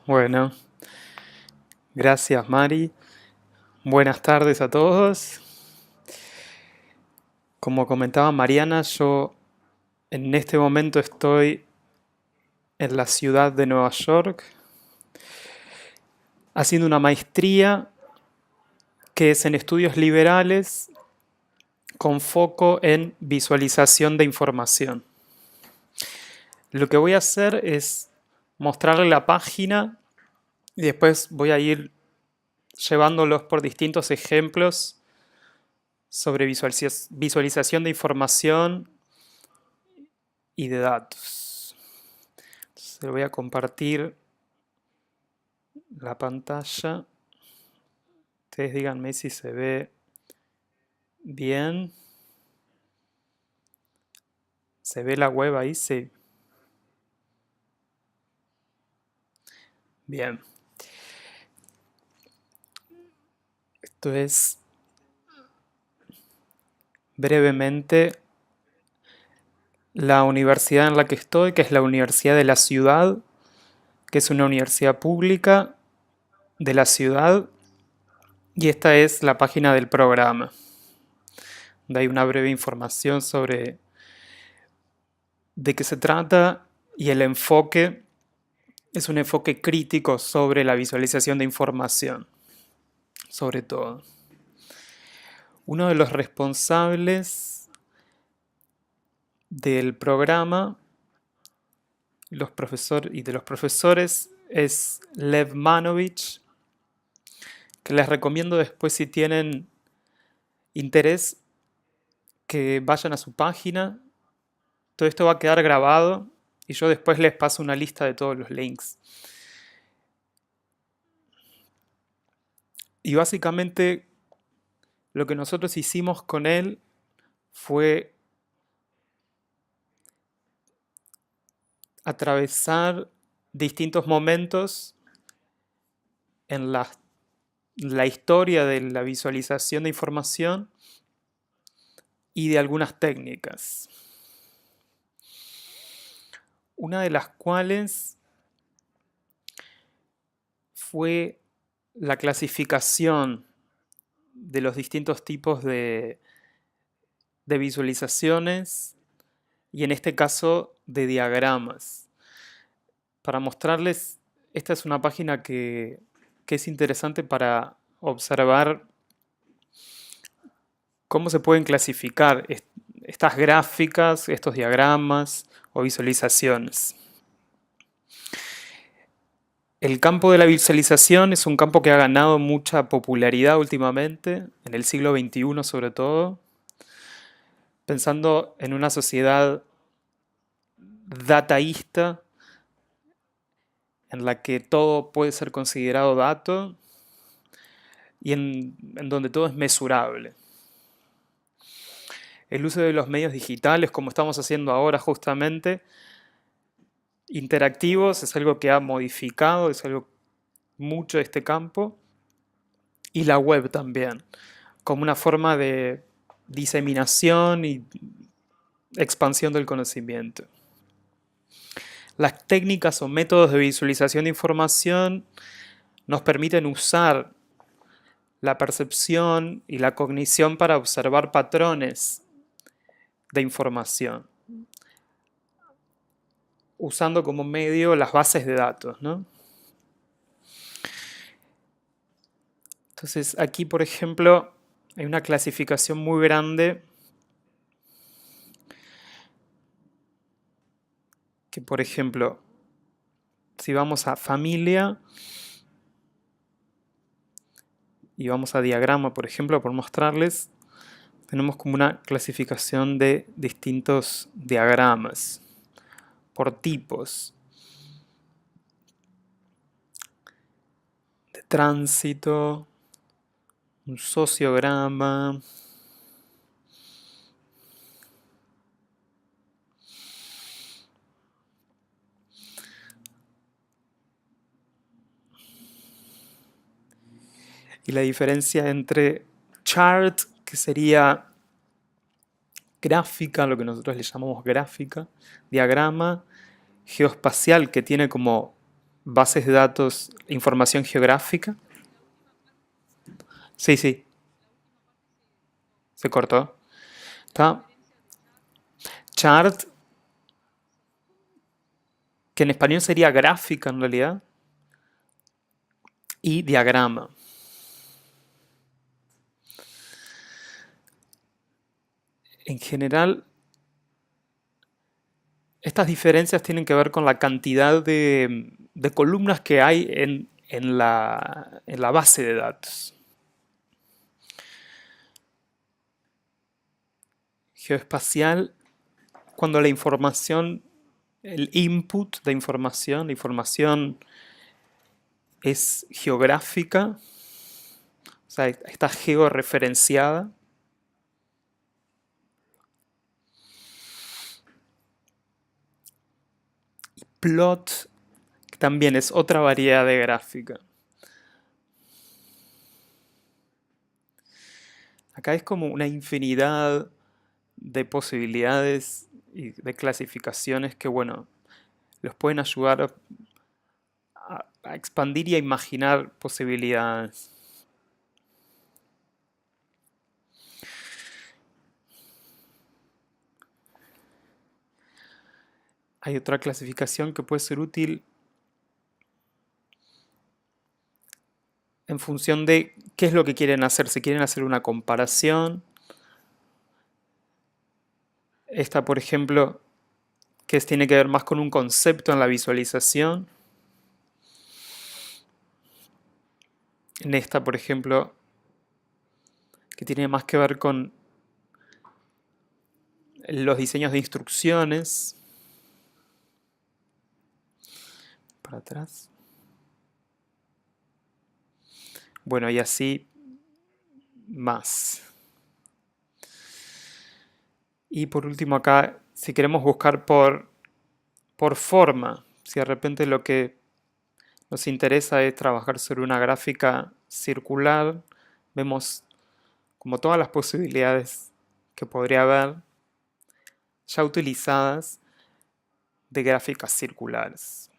Bueno, gracias Mari. Buenas tardes a todos. Como comentaba Mariana, yo en este momento estoy en la ciudad de Nueva York haciendo una maestría que es en estudios liberales con foco en visualización de información. Lo que voy a hacer es mostrarle la página y después voy a ir llevándolos por distintos ejemplos sobre visualización de información y de datos. Entonces, le voy a compartir la pantalla. Ustedes díganme si se ve bien. ¿Se ve la web ahí? Sí. Bien. Esto es brevemente la universidad en la que estoy, que es la Universidad de la Ciudad, que es una universidad pública de la ciudad. Y esta es la página del programa, donde hay una breve información sobre de qué se trata y el enfoque es un enfoque crítico sobre la visualización de información, sobre todo. Uno de los responsables del programa y de los profesores es Lev Manovich, que les recomiendo después si tienen interés que vayan a su página. Todo esto va a quedar grabado y yo después les paso una lista de todos los links. Y básicamente lo que nosotros hicimos con él fue atravesar distintos momentos en la historia de la visualización de información y de algunas técnicas. Una de las cuales fue la clasificación de los distintos tipos de visualizaciones y en este caso de diagramas. Para mostrarles, esta es una página que es interesante para observar cómo se pueden clasificar estas gráficas, estos diagramas o visualizaciones. El campo de la visualización es un campo que ha ganado mucha popularidad últimamente, en el siglo XXI sobre todo, pensando en una sociedad dataísta en la que todo puede ser considerado dato y en donde todo es mesurable. El uso de los medios digitales, como estamos haciendo ahora justamente, interactivos, es algo que ha modificado, es algo mucho de este campo, y la web también, como una forma de diseminación y expansión del conocimiento. Las técnicas o métodos de visualización de información nos permiten usar la percepción y la cognición para observar patrones de información, usando como medio las bases de datos, ¿no? Entonces aquí, por ejemplo, hay una clasificación muy grande que, por ejemplo, si vamos a familia y vamos a diagrama, por ejemplo, por mostrarles, tenemos como una clasificación de distintos diagramas por tipos de tránsito, un sociograma, y la diferencia entre chart, que sería gráfica, lo que nosotros le llamamos gráfica, diagrama, geoespacial, que tiene como bases de datos, información geográfica. Sí, sí, se cortó. Está chart, que en español sería gráfica en realidad, y diagrama. En general, estas diferencias tienen que ver con la cantidad de columnas que hay en la base de datos. Geoespacial, cuando la información, el input de información, la información es geográfica, o sea, está georreferenciada. Plot, que también es otra variedad de gráfica. Acá es como una infinidad de posibilidades y de clasificaciones que, bueno, los pueden ayudar a expandir y a imaginar posibilidades. Hay otra clasificación que puede ser útil en función de qué es lo que quieren hacer. Si quieren hacer una comparación, esta, por ejemplo, tiene que ver más con un concepto en la visualización. En esta, por ejemplo, que tiene más que ver con los diseños de instrucciones. Para atrás. Bueno, y así más. Y por último acá, si queremos buscar por forma, si de repente lo que nos interesa es trabajar sobre una gráfica circular, vemos como todas las posibilidades que podría haber ya utilizadas de gráficas circulares.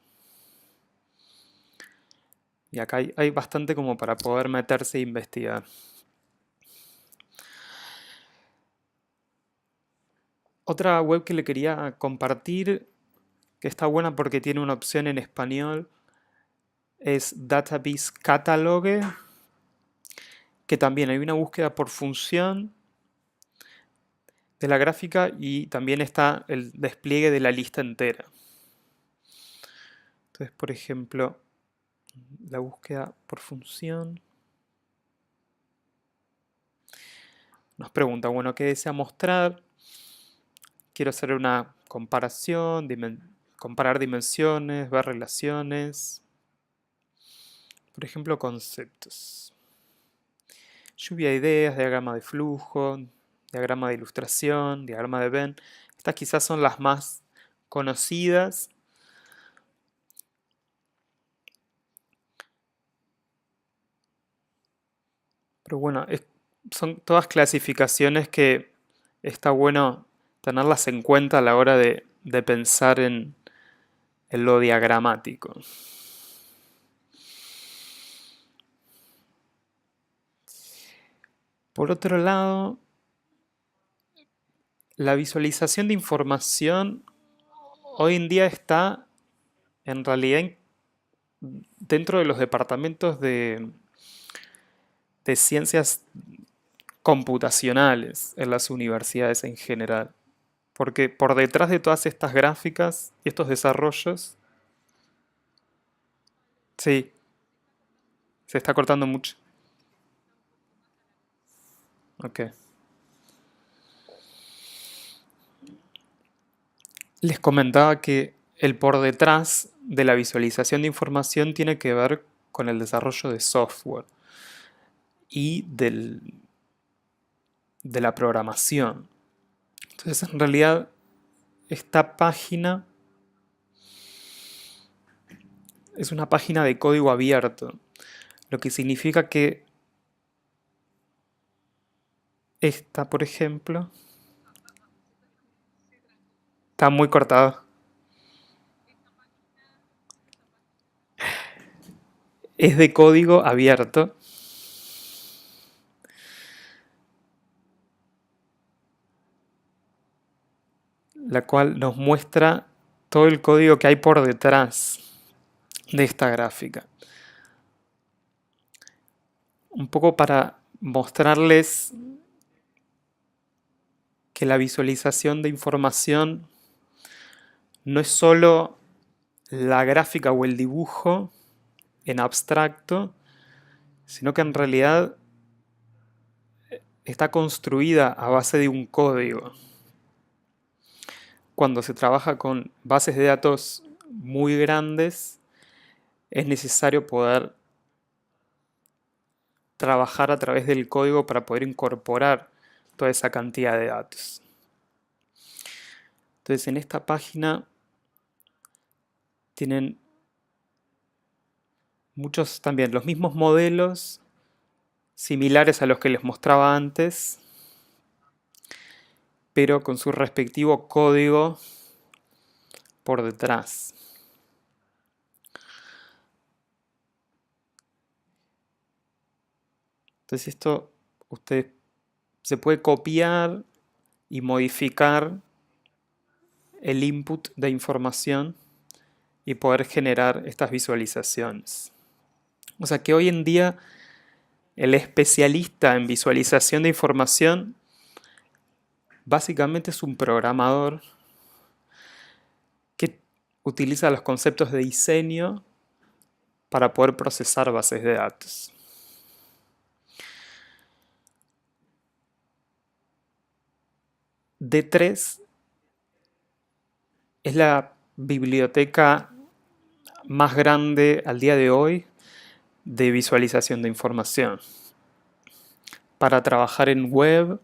Y acá hay bastante como para poder meterse e investigar. Otra web que le quería compartir, que está buena porque tiene una opción en español, es Database Catalogue, que también hay una búsqueda por función de la gráfica y también está el despliegue de la lista entera. Entonces, por ejemplo, la búsqueda por función nos pregunta, bueno, ¿qué desea mostrar? Quiero hacer una comparación, comparar dimensiones, ver relaciones. Por ejemplo, conceptos. Lluvia de ideas, diagrama de flujo, diagrama de ilustración, diagrama de Venn. Estas quizás son las más conocidas. Pero bueno, son todas clasificaciones que está bueno tenerlas en cuenta a la hora de pensar en lo diagramático. Por otro lado, la visualización de información hoy en día está en realidad dentro de los departamentos de ciencias computacionales en las universidades en general. Porque por detrás de todas estas gráficas y estos desarrollos, sí, se está cortando mucho. Ok. Les comentaba que el por detrás de la visualización de información tiene que ver con el desarrollo de software y de la programación. Entonces, en realidad, esta página es una página de código abierto, lo que significa que esta, por ejemplo, está muy cortada. es de código abierto. La cual nos muestra todo el código que hay por detrás de esta gráfica. Un poco para mostrarles que la visualización de información no es solo la gráfica o el dibujo en abstracto, sino que en realidad está construida a base de un código. Cuando se trabaja con bases de datos muy grandes, es necesario poder trabajar a través del código para poder incorporar toda esa cantidad de datos. Entonces, en esta página tienen muchos también los mismos modelos similares a los que les mostraba antes, pero con su respectivo código por detrás. Entonces esto usted se puede copiar y modificar el input de información y poder generar estas visualizaciones. O sea que hoy en día el especialista en visualización de información básicamente es un programador que utiliza los conceptos de diseño para poder procesar bases de datos. D3 es la biblioteca más grande al día de hoy de visualización de información para trabajar en web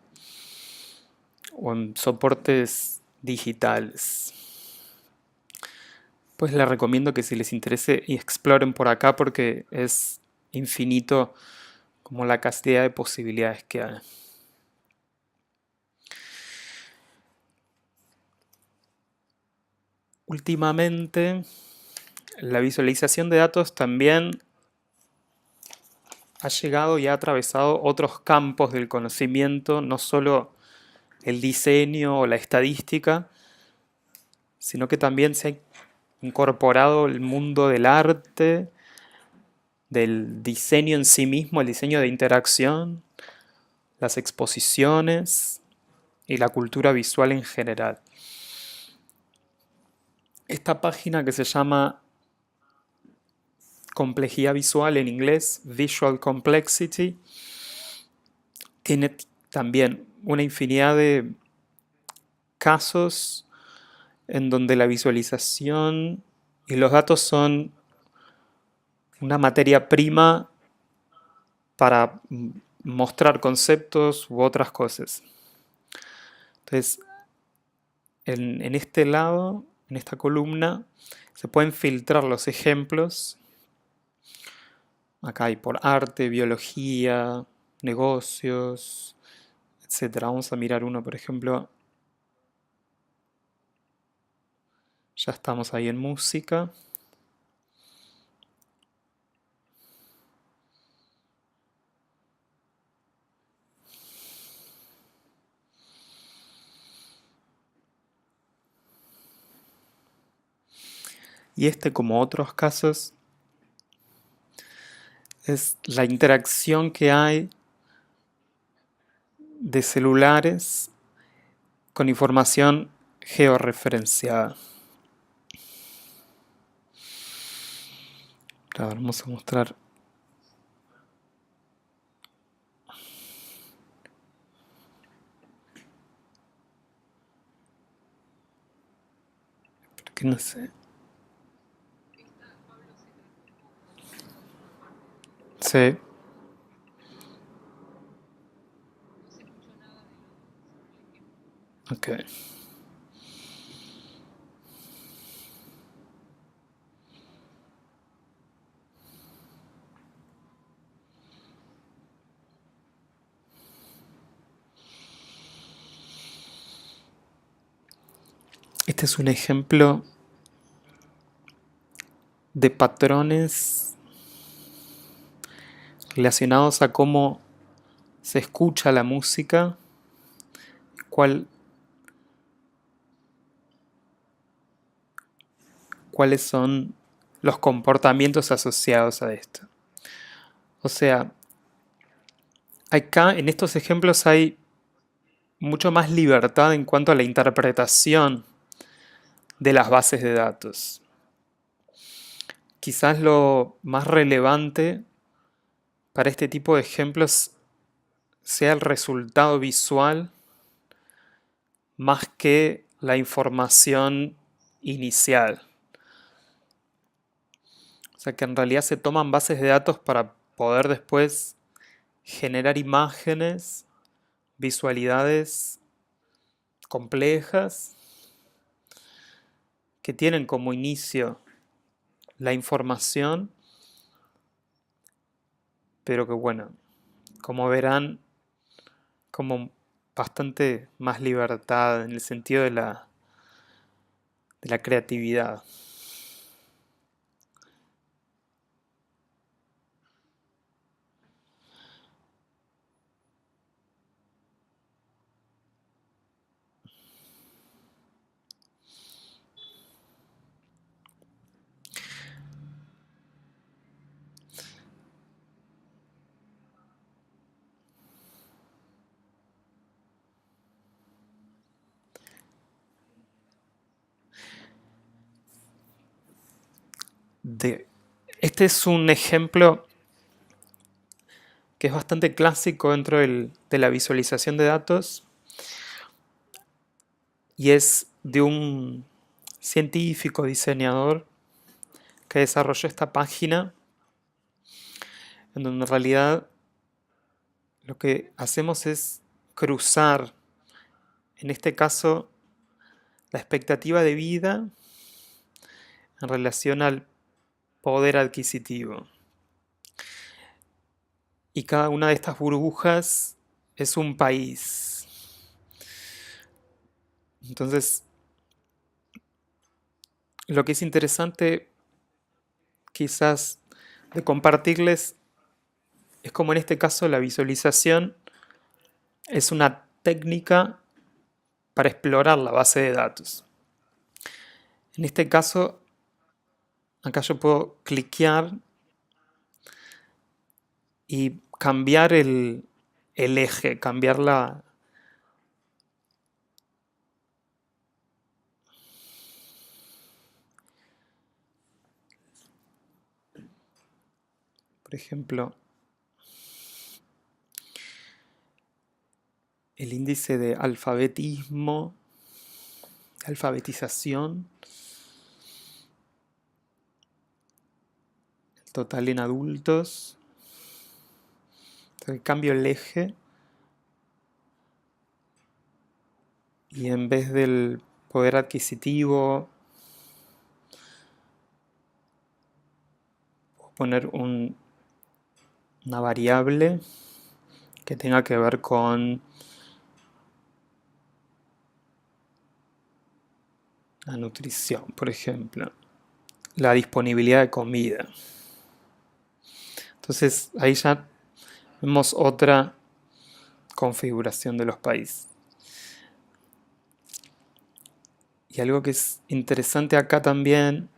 o en soportes digitales. Pues les recomiendo que si les interese y exploren por acá porque es infinito como la cantidad de posibilidades que hay. Últimamente, la visualización de datos también ha llegado y ha atravesado otros campos del conocimiento, no solo el diseño o la estadística, sino que también se ha incorporado el mundo del arte, del diseño en sí mismo, el diseño de interacción, las exposiciones y la cultura visual en general. Esta página que se llama Complejidad Visual en inglés, Visual Complexity, tiene también una infinidad de casos en donde la visualización y los datos son una materia prima para mostrar conceptos u otras cosas. Entonces, en este lado, en esta columna, se pueden filtrar los ejemplos. Acá hay por arte, biología, negocios, etc. Vamos a mirar uno, por ejemplo. Ya estamos ahí en música. Y este, como otros casos, es la interacción que hay de celulares con información georreferenciada. Ahora vamos a mostrar. Porque no sé. Sí. Ok. Este es un ejemplo de patrones relacionados a cómo se escucha la música, cuál, cuáles son los comportamientos asociados a esto. O sea, acá en estos ejemplos hay mucho más libertad en cuanto a la interpretación de las bases de datos. Quizás lo más relevante para este tipo de ejemplos sea el resultado visual más que la información inicial. O sea que en realidad se toman bases de datos para poder después generar imágenes, visualidades complejas que tienen como inicio la información, pero que bueno, como verán, como bastante más libertad en el sentido de la creatividad. Este es un ejemplo que es bastante clásico dentro de la visualización de datos y es de un científico diseñador que desarrolló esta página en donde en realidad lo que hacemos es cruzar, en este caso, la expectativa de vida en relación al poder adquisitivo. Y cada una de estas burbujas es un país. Entonces, lo que es interesante quizás de compartirles es como en este caso la visualización es una técnica para explorar la base de datos. En este caso, acá yo puedo cliquear y cambiar el eje, cambiar la... Por ejemplo, el índice de alfabetismo, alfabetización, el total en adultos. Entonces cambio el eje y en vez del poder adquisitivo puedo poner una variable que tenga que ver con la nutrición, por ejemplo, la disponibilidad de comida. Entonces ahí ya vemos otra configuración de los países. Y algo que es interesante acá también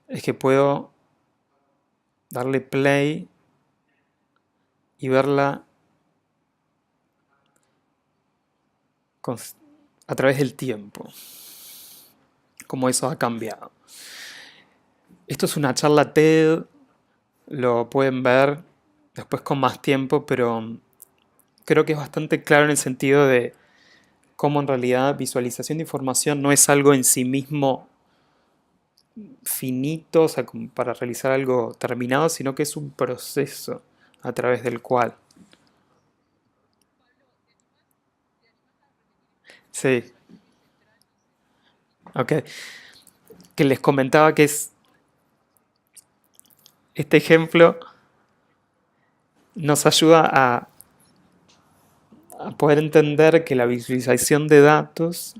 es que puedo darle play y verla a través del tiempo, cómo eso ha cambiado. Esto es una charla TED, lo pueden ver después con más tiempo, pero creo que es bastante claro en el sentido de cómo en realidad visualización de información no es algo en sí mismo finito, o sea, como para realizar algo terminado, sino que es un proceso a través del cual. Sí, ok. Que les comentaba que es este ejemplo nos ayuda a poder entender que la visualización de datos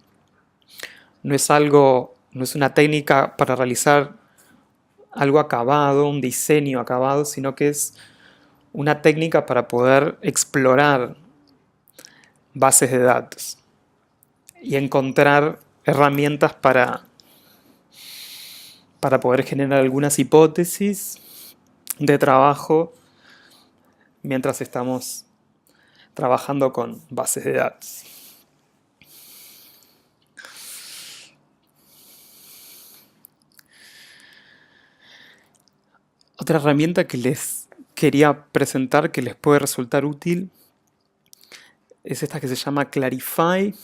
no es algo, no es una técnica para realizar algo acabado, un diseño acabado, sino que es una técnica para poder explorar bases de datos y encontrar herramientas para poder generar algunas hipótesis de trabajo mientras estamos trabajando con bases de datos. Otra herramienta que les quería presentar que les puede resultar útil es esta que se llama Clarifai.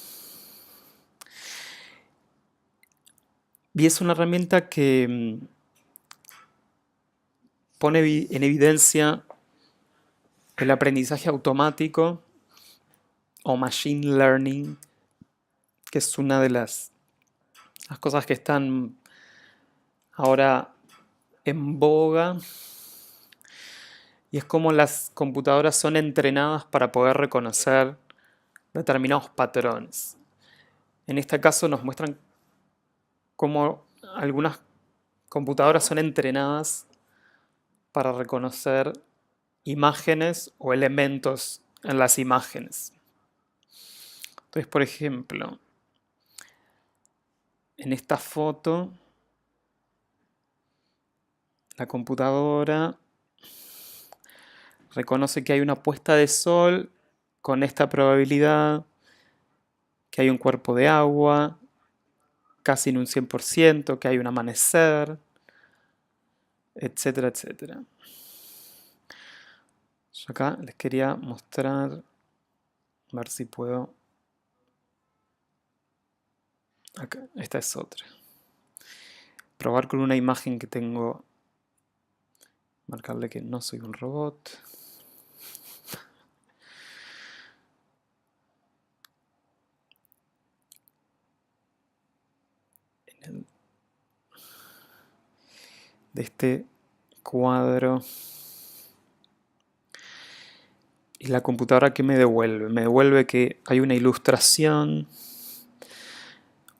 Y es una herramienta que pone en evidencia el aprendizaje automático o machine learning, que es una de las cosas que están ahora en boga. Y es como las computadoras son entrenadas para poder reconocer determinados patrones. En este caso nos muestran cómo algunas computadoras son entrenadas para reconocer imágenes o elementos en las imágenes. Entonces, por ejemplo, en esta foto, la computadora reconoce que hay una puesta de sol con esta probabilidad, que hay un cuerpo de agua, casi en un 100%, que hay un amanecer, etcétera, etcétera. Yo acá les quería mostrar, a ver si puedo. Acá, esta es otra. Probar con una imagen que tengo. Marcarle que no soy un robot. De este cuadro. Y la computadora, ¿qué me devuelve? Me devuelve que hay una ilustración,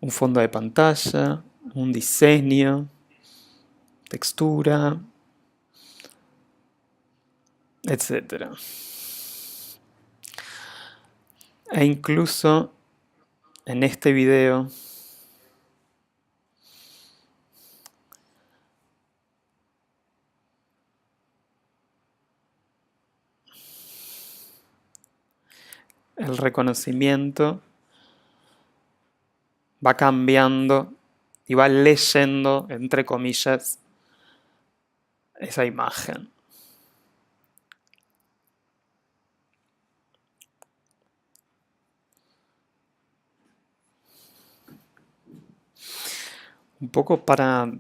un fondo de pantalla, un diseño, textura, etcétera. E incluso en este video el reconocimiento va cambiando y va leyendo, entre comillas, esa imagen. Un poco para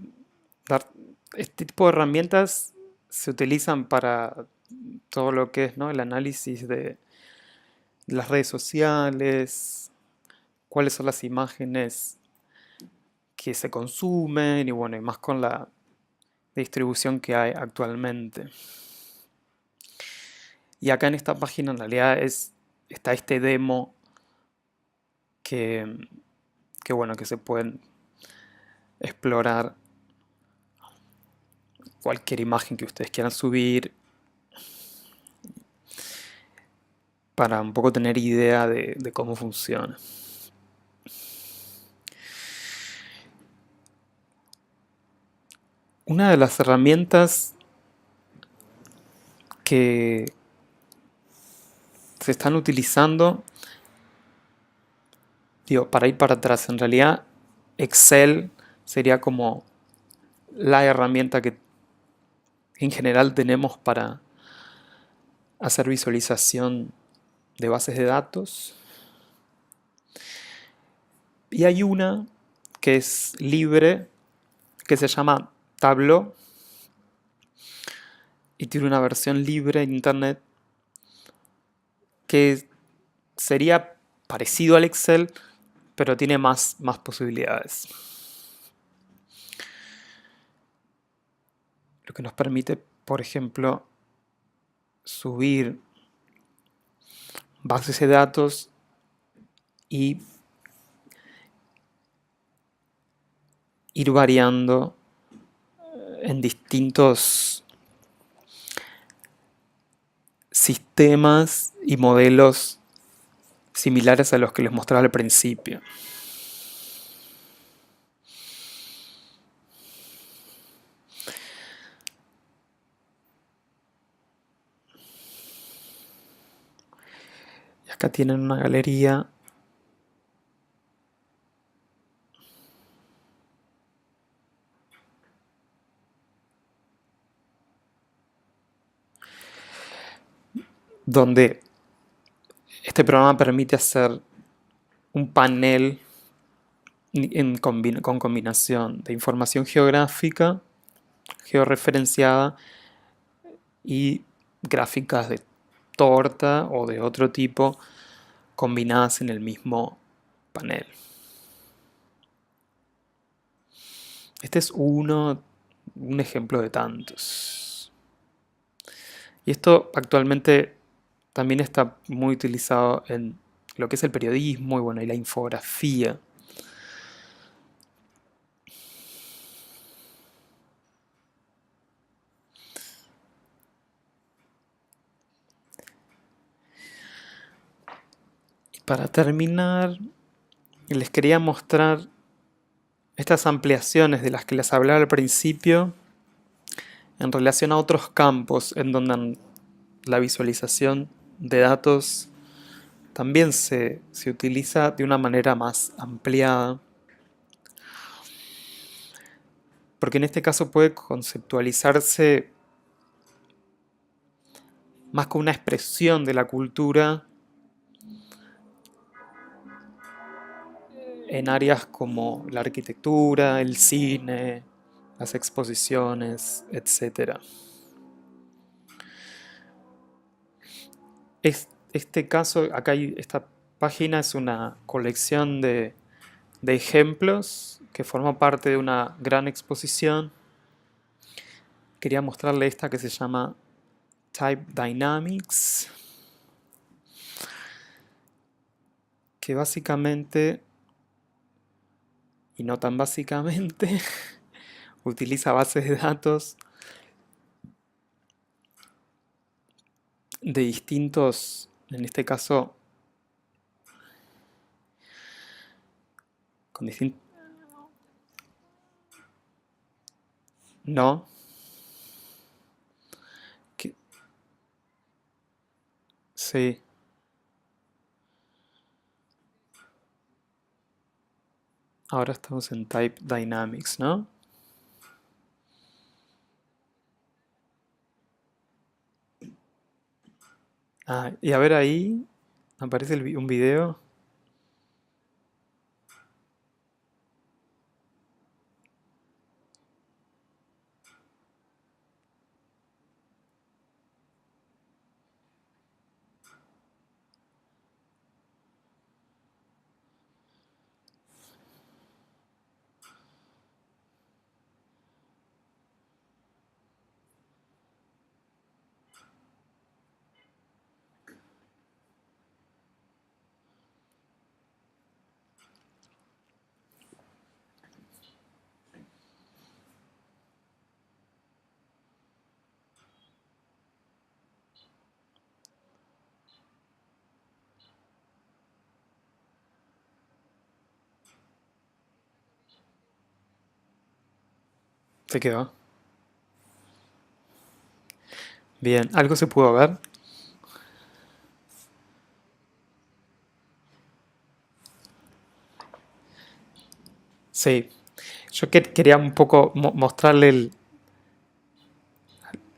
dar este tipo de herramientas se utilizan para todo lo que es, ¿no?, el análisis de las redes sociales, cuáles son las imágenes que se consumen y bueno, y más con la distribución que hay actualmente. Y acá en esta página en realidad está este demo que, bueno, que se pueden explorar cualquier imagen que ustedes quieran subir para un poco tener idea de cómo funciona. Una de las herramientas que se están utilizando, digo, para ir para atrás, en realidad Excel sería como la herramienta que en general tenemos para hacer visualización de bases de datos. Y hay una que es libre, que se llama Tableau, y tiene una versión libre en internet que sería parecido al Excel, pero tiene más posibilidades. Lo que nos permite, por ejemplo, subir bases de datos y ir variando en distintos sistemas y modelos similares a los que les mostraba al principio. Y acá tienen una galería donde este programa permite hacer un panel con combinación de información geográfica, georreferenciada y gráficas de torta o de otro tipo combinadas en el mismo panel. Este es un ejemplo de tantos. Y esto actualmente también está muy utilizado en lo que es el periodismo y bueno, y la infografía. Y para terminar, les quería mostrar estas ampliaciones de las que les hablaba al principio en relación a otros campos en donde la visualización de datos también se utiliza de una manera más ampliada, porque en este caso puede conceptualizarse más como una expresión de la cultura en áreas como la arquitectura, el cine, las exposiciones, etc. Este caso, esta página es una colección de ejemplos que forma parte de una gran exposición. Quería mostrarle esta que se llama Type Dynamics, que básicamente, y no tan básicamente, utiliza bases de datos de distintos, en este caso, con distintos... No. Que, sí. Ahora estamos en Type Dynamics, ¿no? Ah, y a ver ahí, aparece un video. Se quedó. Bien, ¿algo se pudo ver? Sí. Yo quería un poco mostrarle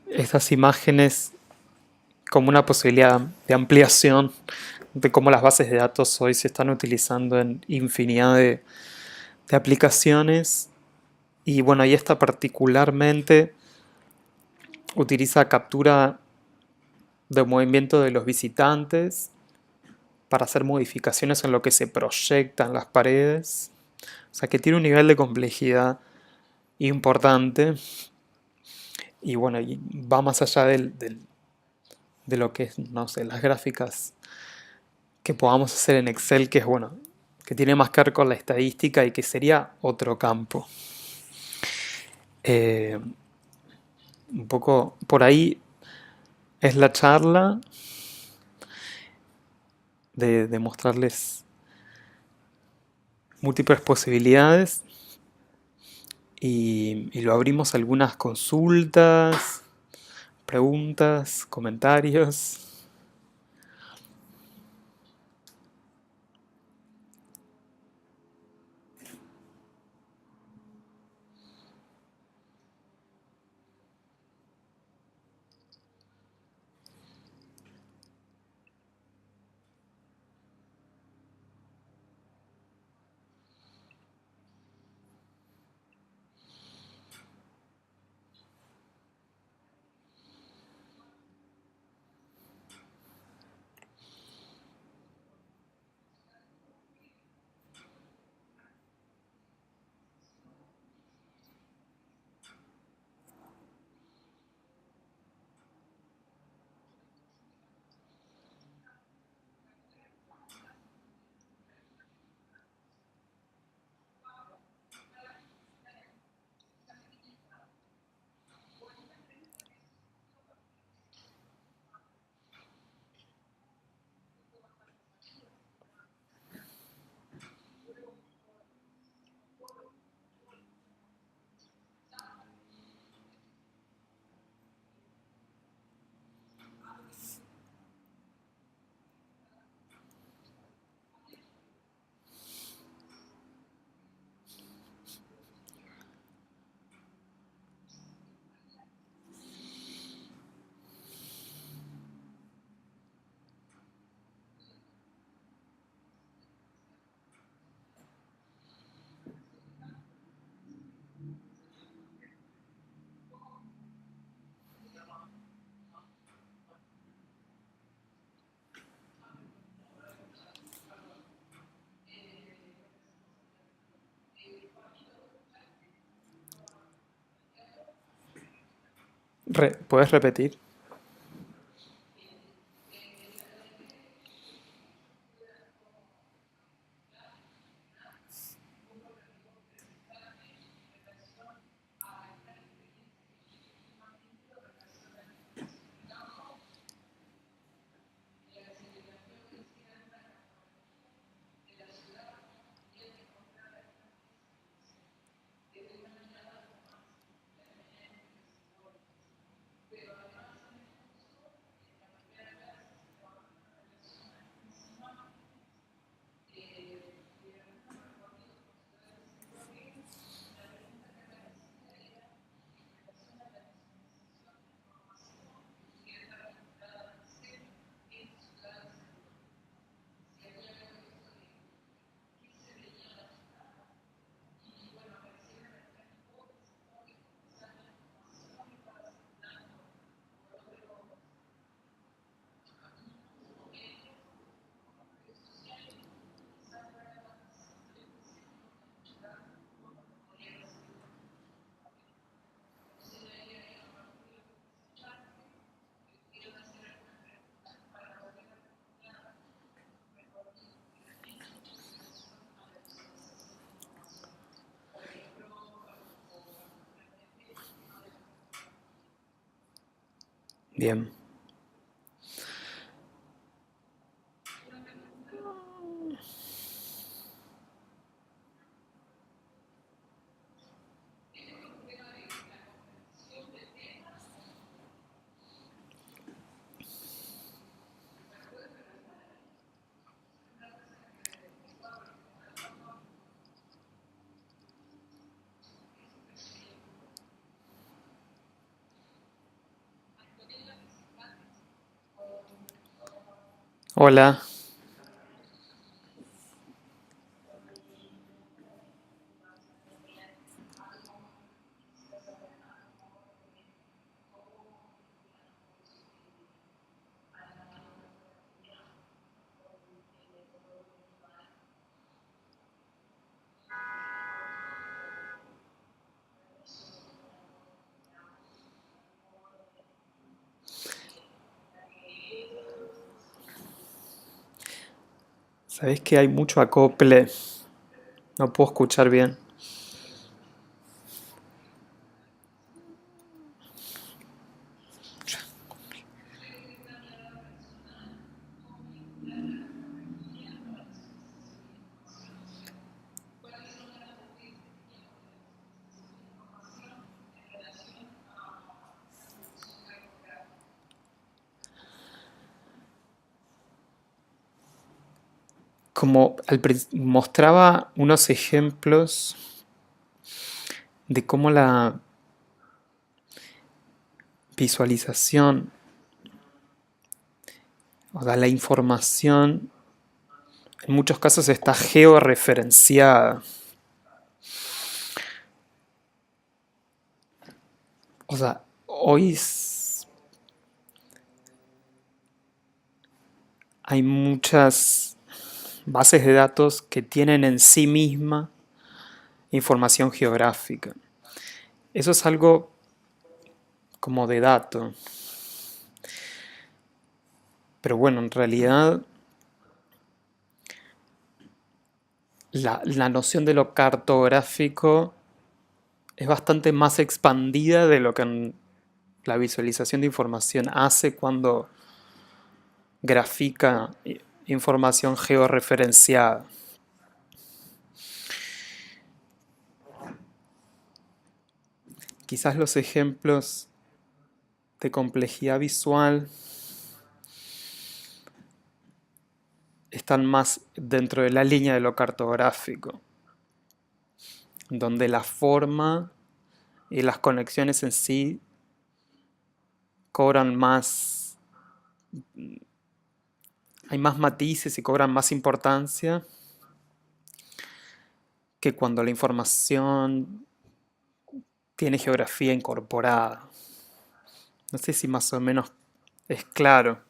estas imágenes como una posibilidad de ampliación de cómo las bases de datos hoy se están utilizando en infinidad de aplicaciones. Y bueno, y esta particularmente utiliza captura de movimiento de los visitantes para hacer modificaciones en lo que se proyecta en las paredes. O sea que tiene un nivel de complejidad importante. Y bueno, y va más allá de lo que es, no sé, las gráficas que podamos hacer en Excel, que es bueno, que tiene más que ver con la estadística y que sería otro campo. Un poco por ahí es la charla de mostrarles múltiples posibilidades y lo abrimos a algunas consultas, preguntas, comentarios. ¿Puedes repetir? Bien. Hola. ¿Sabés que hay mucho acople? No puedo escuchar bien. como mostraba unos ejemplos de cómo la visualización, o sea, la información en muchos casos está georreferenciada. O sea, hoy hay muchas bases de datos que tienen en sí misma información geográfica. Eso es algo como de dato. Pero bueno, en realidad la noción de lo cartográfico es bastante más expandida de lo que la visualización de información hace cuando grafica información georreferenciada. Quizás los ejemplos de complejidad visual están más dentro de la línea de lo cartográfico, donde la forma y las conexiones en sí cobran más, hay más matices y cobran más importancia que cuando la información tiene geografía incorporada. No sé si más o menos es claro.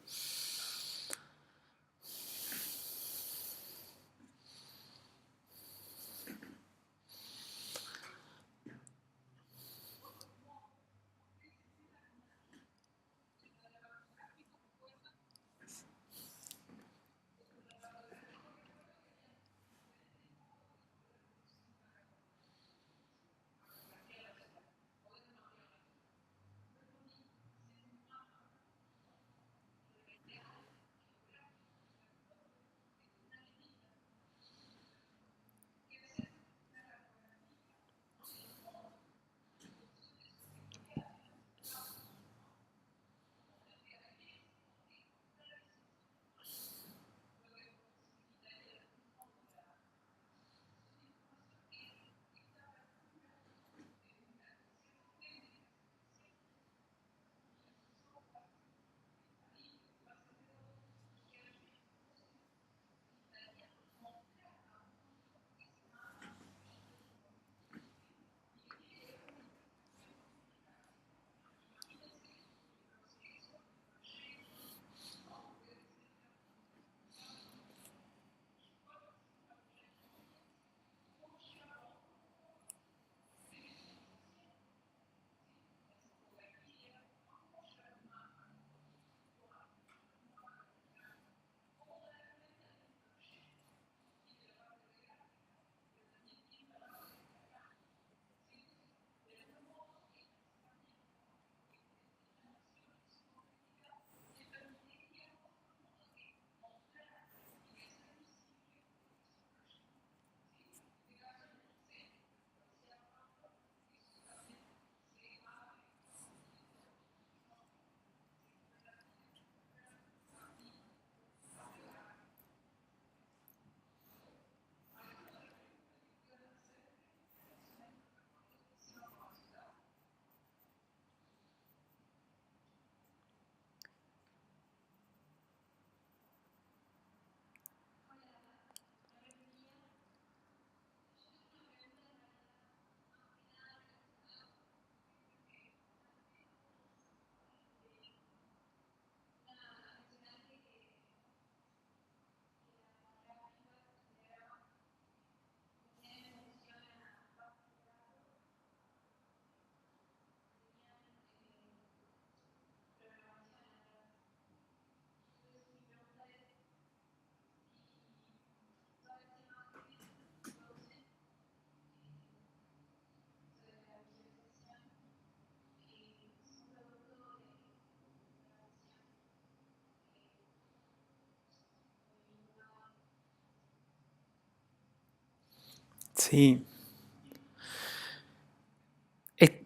Sí.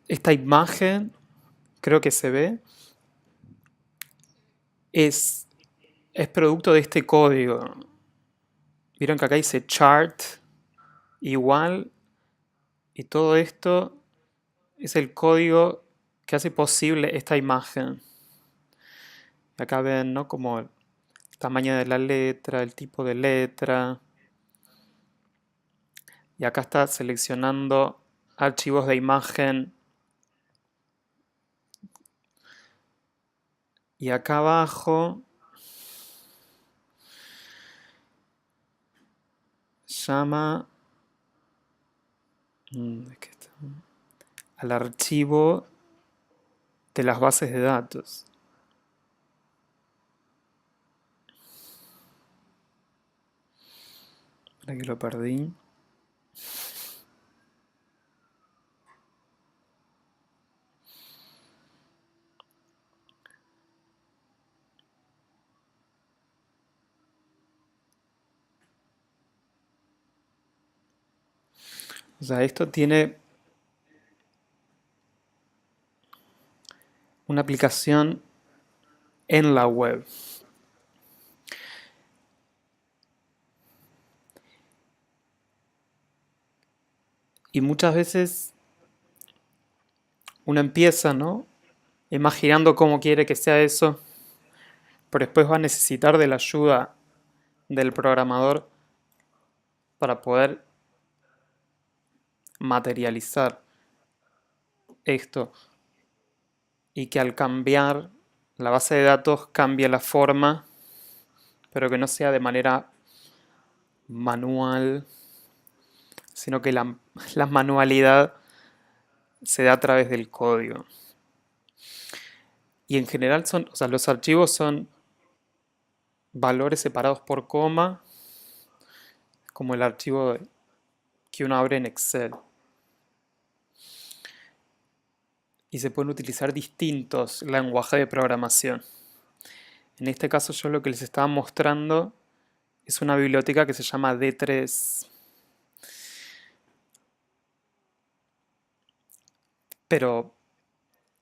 Esta imagen, creo que se ve, es, es producto de este código. Vieron que acá dice chart igual y todo esto es el código que hace posible esta imagen. Acá ven, ¿no? Como el tamaño de la letra, el tipo de letra. Y acá está seleccionando archivos de imagen. Y acá abajo llama ¿qué está? Al archivo de las bases de datos. Para que lo perdí. O sea, esto tiene una aplicación en la web. Y muchas veces uno empieza, ¿no? Imaginando cómo quiere que sea eso, pero después va a necesitar de la ayuda del programador para poder materializar esto y que al cambiar la base de datos cambie la forma, pero que no sea de manera manual, sino que la manualidad se da a través del código. Y en general son, o sea, los archivos son valores separados por coma, como el archivo que uno abre en Excel. Y se pueden utilizar distintos lenguajes de programación. En este caso yo lo que les estaba mostrando es una biblioteca que se llama D3. Pero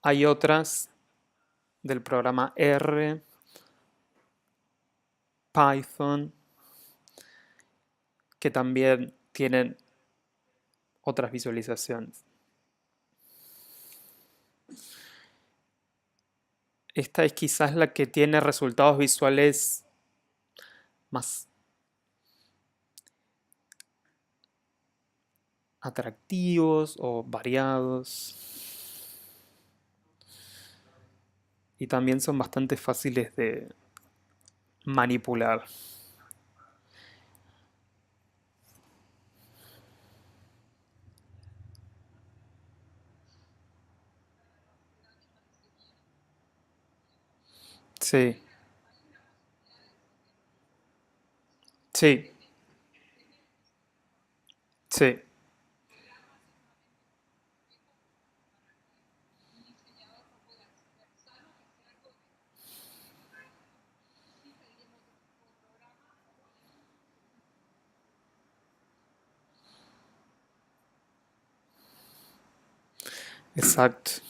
hay otras del programa R, Python, que también tienen otras visualizaciones. Esta es quizás la que tiene resultados visuales más atractivos o variados. Y también son bastante fáciles de manipular. Sí, sí, sí, exacto.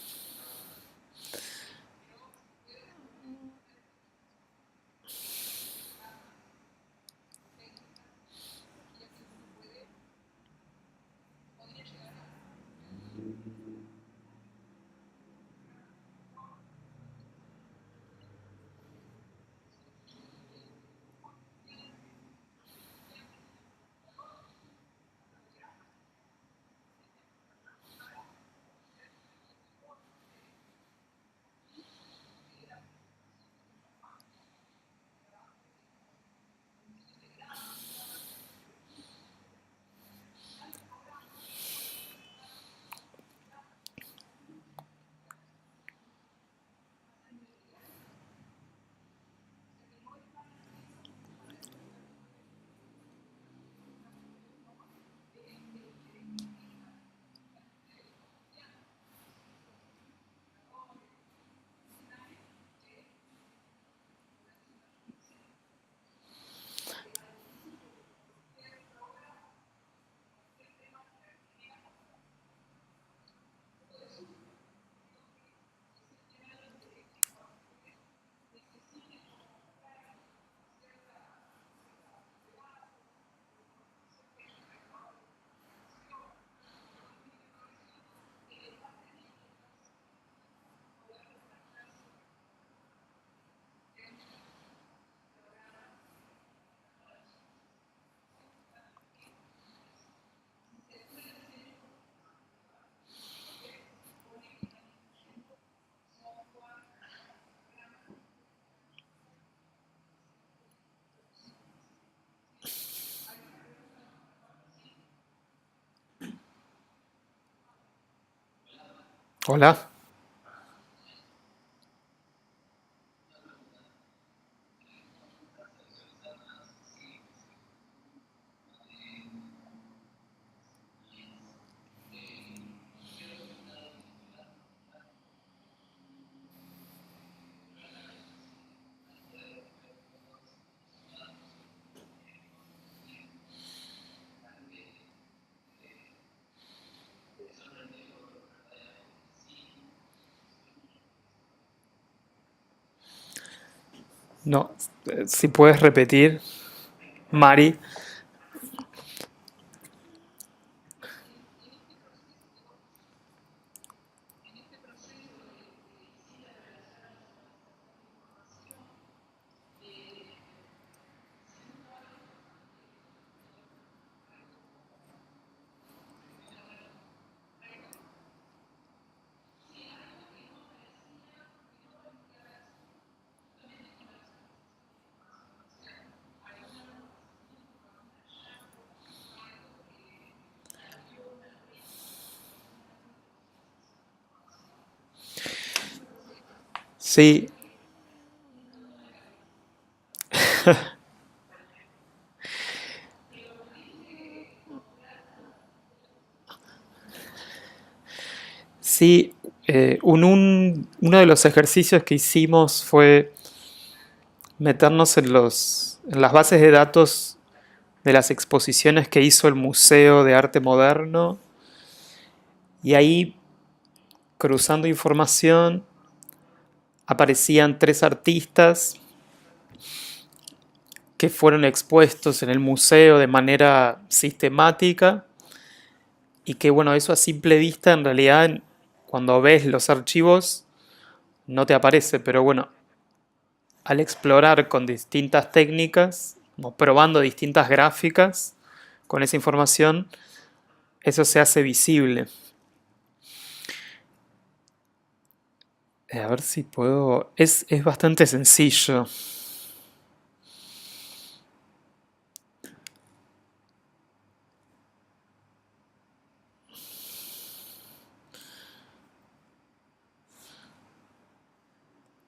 Hola. No, si puedes repetir, Mari. Sí, sí. Uno de los ejercicios que hicimos fue meternos en las bases de datos de las exposiciones que hizo el Museo de Arte Moderno y ahí, cruzando información, aparecían tres artistas que fueron expuestos en el museo de manera sistemática y que bueno, eso a simple vista en realidad cuando ves los archivos no te aparece, pero bueno, al explorar con distintas técnicas, como probando distintas gráficas con esa información, eso se hace visible. A ver si puedo... Es bastante sencillo.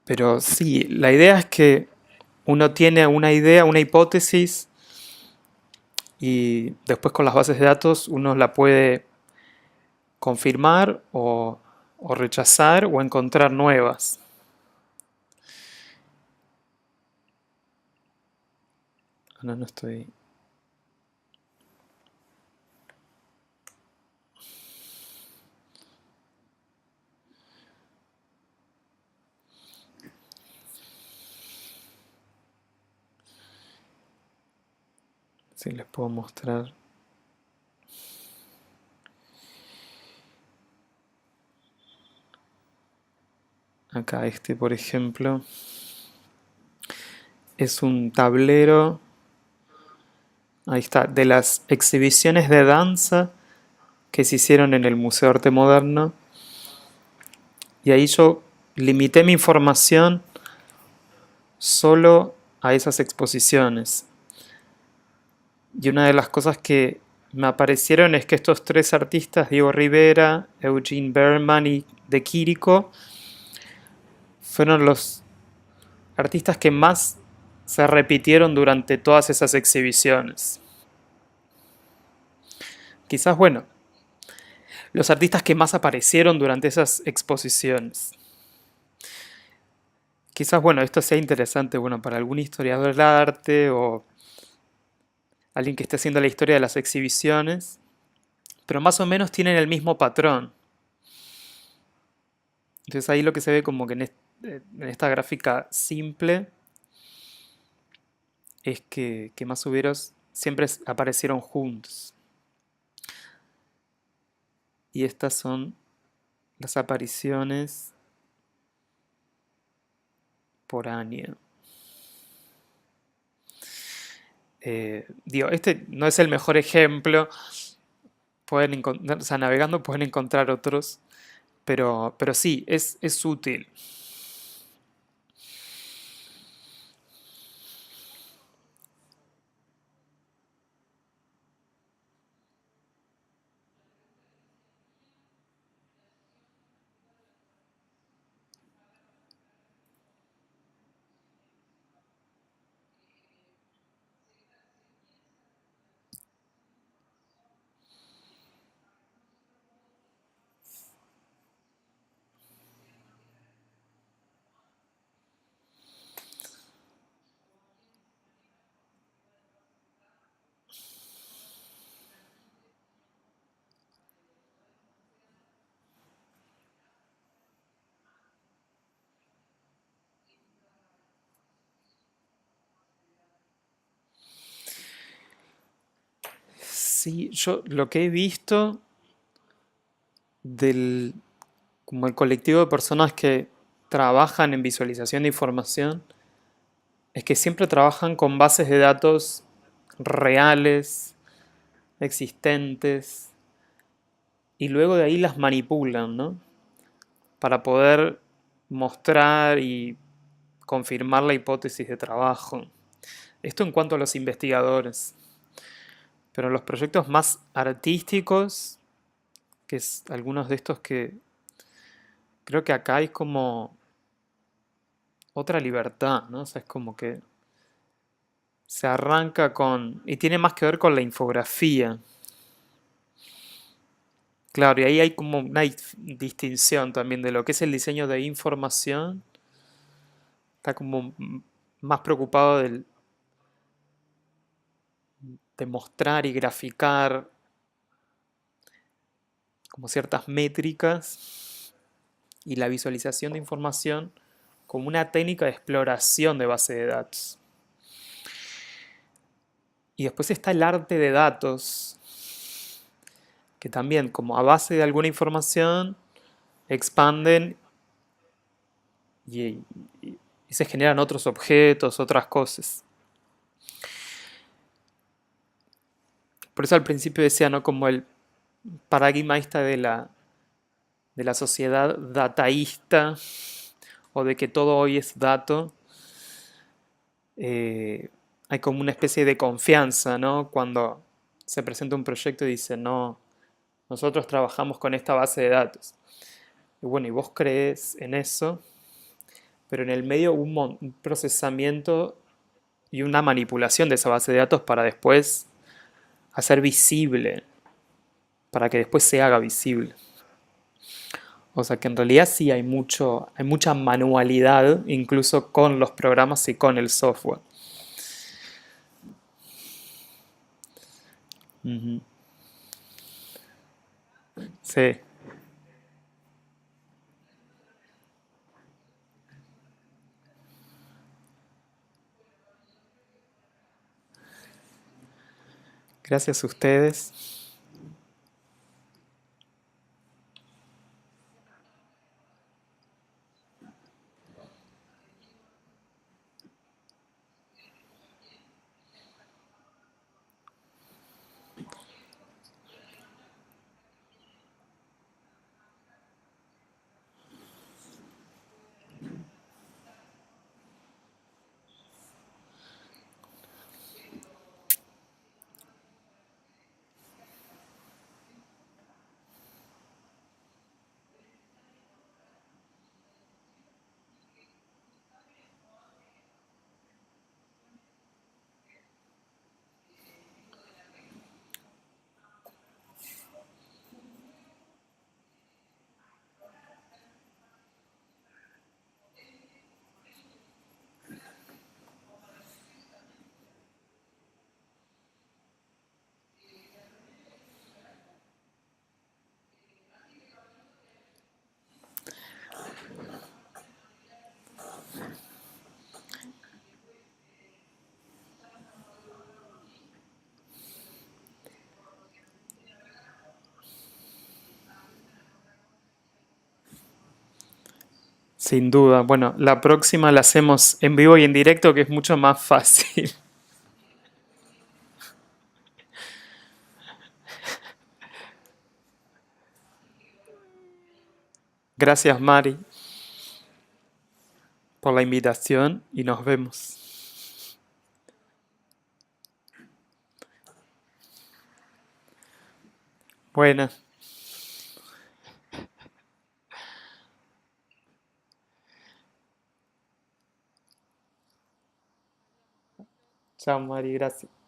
Pero sí, la idea es que uno tiene una idea, una hipótesis, y después con las bases de datos uno la puede confirmar o rechazar o encontrar nuevas. No, no estoy... Si les puedo mostrar. Acá este, por ejemplo, es un tablero, ahí está, de las exhibiciones de danza que se hicieron en el Museo de Arte Moderno. Y ahí yo limité mi información solo a esas exposiciones. Y una de las cosas que me aparecieron es que estos tres artistas, Diego Rivera, Eugene Berman y De Quirico, fueron los artistas que más se repitieron durante todas esas exhibiciones. Quizás, bueno, los artistas que más aparecieron durante esas exposiciones. Quizás, bueno, esto sea interesante, bueno, para algún historiador del arte o alguien que esté haciendo la historia de las exhibiciones, pero más o menos tienen el mismo patrón. Entonces ahí lo que se ve como que en esta gráfica simple es que más hubieros siempre aparecieron juntos. Y estas son las apariciones por año. Digo, este no es el mejor ejemplo. Pueden encontrar, o sea, navegando pueden encontrar otros, pero sí, es útil. Sí, yo lo que he visto del, como el colectivo de personas que trabajan en visualización de información es que siempre trabajan con bases de datos reales, existentes, y luego de ahí las manipulan, ¿no? Para poder mostrar y confirmar la hipótesis de trabajo. Esto en cuanto a los investigadores. Pero en los proyectos más artísticos, que es algunos de estos que creo que acá hay como otra libertad, ¿no? O sea, es como que se arranca con... Y tiene más que ver con la infografía. Claro, y ahí hay como una distinción también de lo que es el diseño de información. Está como más preocupado de mostrar y graficar como ciertas métricas y la visualización de información como una técnica de exploración de base de datos. Y después está el arte de datos, que también como a base de alguna información expanden y, y se generan otros objetos, otras cosas. Por eso al principio decía, ¿no? Como el paradigma esta de la sociedad dataísta o de que todo hoy es dato, eh, hay como una especie de confianza, ¿no? Cuando se presenta un proyecto y dice, no, nosotros trabajamos con esta base de datos. Y bueno, y vos crees en eso, pero en el medio hubo un procesamiento y una manipulación de esa base de datos para después hacer visible, para que después se haga visible. O sea que en realidad sí hay mucha manualidad, incluso con los programas y con el software. Ujú. Sí, gracias a ustedes. Sin duda. Bueno, la próxima la hacemos en vivo y en directo, que es mucho más fácil. Gracias, Mari, por la invitación y nos vemos. Buenas. Chao, Mari, gracias.